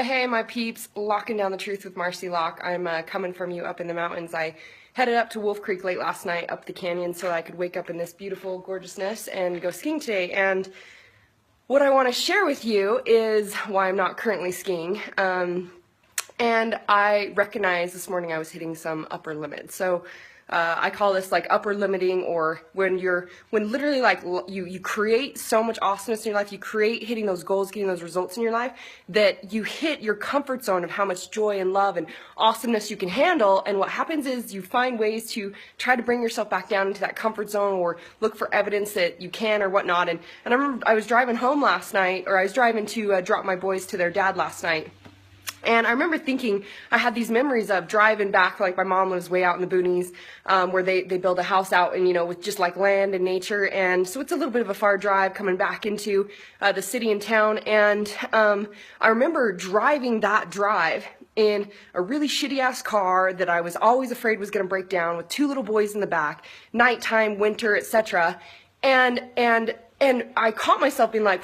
Hey, my peeps, locking down the truth with Marci Lock. I'm coming from you up in the mountains. I headed up to Wolf Creek late last night, up the canyon, so I could wake up in this beautiful gorgeousness and go skiing today. And what I want to share with you is why I'm not currently skiing. And I recognized this morning I was hitting some upper limits. So I call this like upper limiting, or when literally like you create so much awesomeness in your life, you create hitting those goals, getting those results in your life, that you hit your comfort zone of how much joy and love and awesomeness you can handle. And what happens is you find ways to try to bring yourself back down into that comfort zone, or look for evidence that you can or whatnot. And I remember I was driving home last night, or I was driving to drop my boys to their dad last night. And I remember thinking, I had these memories of driving back, like my mom lives way out in the boonies, where they build a house out and, with just like land and nature. And so it's a little bit of a far drive coming back into the city and town. And I remember driving that drive in a really shitty ass car that I was always afraid was going to break down, with two little boys in the back, nighttime, winter, etc. And I caught myself being like,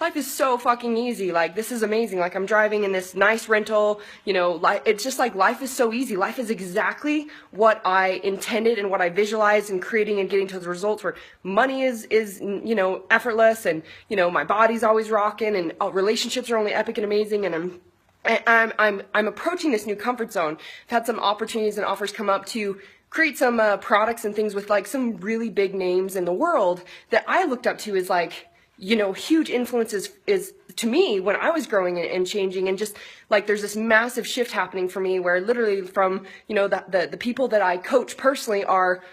life is so fucking easy. Like, this is amazing. Like, I'm driving in this nice rental, it's just like life is so easy. Life is exactly what I intended and what I visualized in creating and getting to the results, where money is effortless, and, my body's always rocking, and relationships are only epic and amazing, and I'm approaching this new comfort zone. I've had some opportunities and offers come up to create some products and things with like some really big names in the world that I looked up to as like, huge influences is to me when I was growing and changing, and just like there's this massive shift happening for me where literally from, the people that I coach personally are,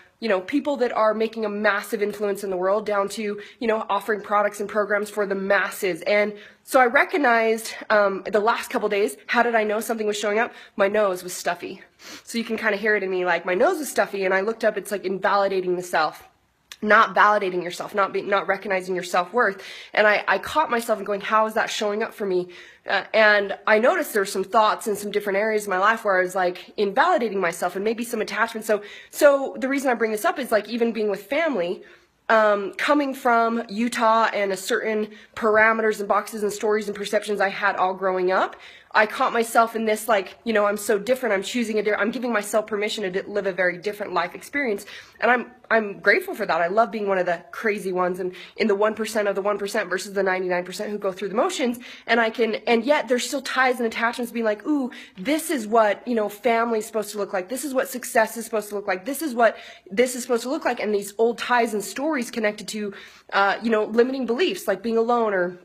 people that are making a massive influence in the world, down to, offering products and programs for the masses. And so I recognized the last couple days, how did I know something was showing up? My nose was stuffy. So you can kind of hear it in me, like my nose was stuffy, and I looked up, it's like invalidating the self. Not validating yourself, not recognizing your self-worth. And I caught myself going, how is that showing up for me? And I noticed there's some thoughts in some different areas of my life where I was like invalidating myself, and maybe some attachment. So the reason I bring this up is like, even being with family, coming from Utah and a certain parameters and boxes and stories and perceptions I had all growing up, I caught myself in this, like, I'm so different. I'm giving myself permission to live a very different life experience. And I'm grateful for that. I love being one of the crazy ones, and in the 1% of the 1% versus the 99% who go through the motions. And yet there's still ties and attachments being like, ooh, this is what, family's supposed to look like. This is what success is supposed to look like. This is what this is supposed to look like. And these old ties and stories connected to, limiting beliefs, like being alone,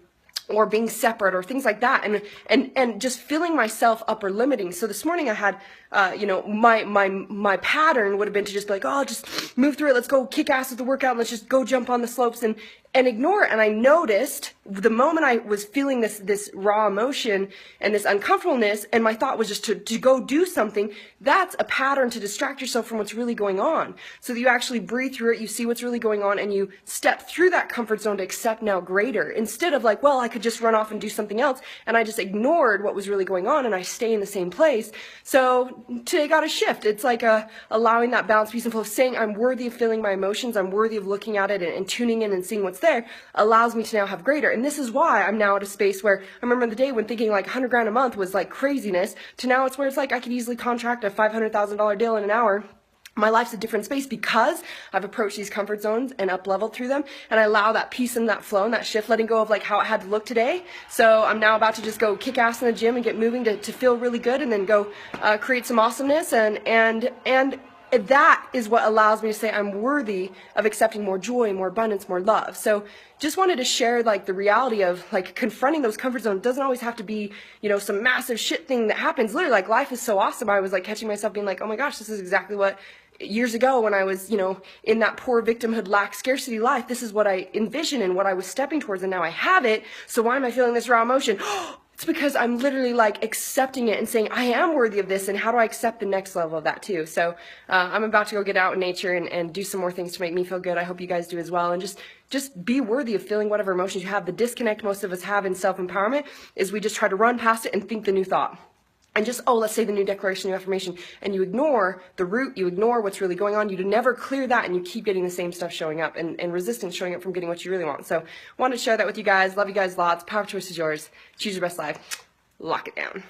or being separate, or things like that, and just feeling myself upper limiting. So this morning I had, my pattern would have been to just be like, oh, just move through it. Let's go kick ass at the workout. Let's just go jump on the slopes and ignore it. And I noticed the moment I was feeling this raw emotion and this uncomfortableness, and my thought was just to go do something, that's a pattern to distract yourself from what's really going on. So that you actually breathe through it, you see what's really going on, and you step through that comfort zone to accept now greater, instead of like, well, I could just run off and do something else. And I just ignored what was really going on, and I stay in the same place. So today got a shift. It's like allowing that balance, peace, and flow, saying I'm worthy of feeling my emotions, I'm worthy of looking at it and tuning in and seeing what's there, allows me to now have greater. And this is why I'm now at a space where I remember the day when thinking like 100 grand a month was like craziness, to now it's where it's like I could easily contract a $500,000 deal in an hour. My life's a different space because I've approached these comfort zones and up-leveled through them, and I allow that peace and that flow and that shift, letting go of like how it had to look today. So I'm now about to just go kick ass in the gym and get moving to feel really good, and then go create some awesomeness, and that is what allows me to say I'm worthy of accepting more joy, more abundance, more love. So just wanted to share like the reality of like confronting those comfort zones. It doesn't always have to be, some massive shit thing that happens. Literally, like, life is so awesome. I was like catching myself being like, oh my gosh, this is exactly what years ago when I was, in that poor victimhood, lack, scarcity life, this is what I envisioned and what I was stepping towards, and now I have it. So why am I feeling this raw emotion? It's because I'm literally like accepting it and saying I am worthy of this, and how do I accept the next level of that too? So I'm about to go get out in nature and do some more things to make me feel good. I hope you guys do as well, and just be worthy of feeling whatever emotions you have. The disconnect most of us have in self-empowerment is we just try to run past it and think the new thought. And just, oh, let's say the new declaration, new affirmation, and you ignore the root, you ignore what's really going on, you never clear that, and you keep getting the same stuff showing up, and resistance showing up from getting what you really want. So wanted to share that with you guys. Love you guys lots. Power choice is yours. Choose your best life. lock it down.